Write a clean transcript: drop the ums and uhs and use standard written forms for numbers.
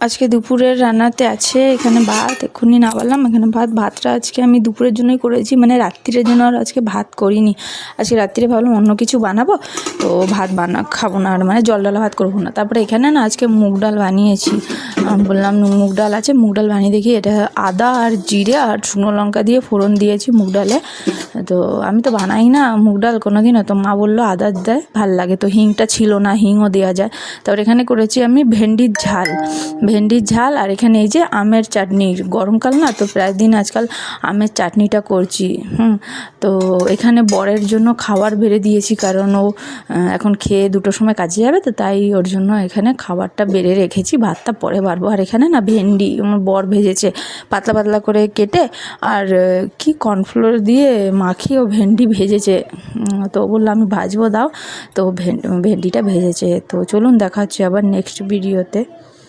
আজকে দুপুরের রান্নাতে আছে এখানে ভাত, এক্ষুনি নামালাম। এখানে ভাতটা আজকে আমি দুপুরের জন্যই করেছি, মানে রাত্রির জন্য আর আজকে ভাত করিনি। আজকে রাত্রিরে ভাবলাম অন্য কিছু বানাবো, তো ভাত খাবো না, আর মানে জল ডালা ভাত করবো না। তারপরে এখানে না আজকে মুগ ডাল বানিয়েছি। বললাম মুগ ডাল আছে, মুগ ডাল বানিয়ে দেখি। এটা আদা আর জিরে আর শুকনো লঙ্কা দিয়ে ফোড়ন দিয়েছি মুগ ডালে। তো আমি তো বানাই না মুগ ডাল কোনোদিনও, তো মা বললো আদা দেয় ভাল লাগে, তো হিংটা ছিল না, হিংও দেওয়া যায়। তারপর এখানে করেছি আমি ভেন্ডির ঝাল, আর এখানে এই যে আমের চাটনি। গরমকাল না, তো প্রায় দিন আজকাল আমের চাটনিটা করছি। তো এখানে বরের জন্য খাবার বেড়ে দিয়েছি, কারণ ও এখন খেয়ে 2টোর সময় কাজে যাবে, তো তাই ওর জন্য এখানে খাবারটা বেড়ে রেখেছি, ভাতটা পরে বাড়বো। আর এখানে না ভেন্ডি আমার বর ভেজেছে পাতলা পাতলা করে কেটে, আর কি কর্নফ্লোর দিয়ে মাখিয়ে ও ভেন্ডি ভেজেছে। তো বললাম আমি ভাজবো, দাও। তো ভেন্ডিটা ভেজেছে। তো চলুন দেখা হচ্ছে আবার নেক্সট ভিডিওতে।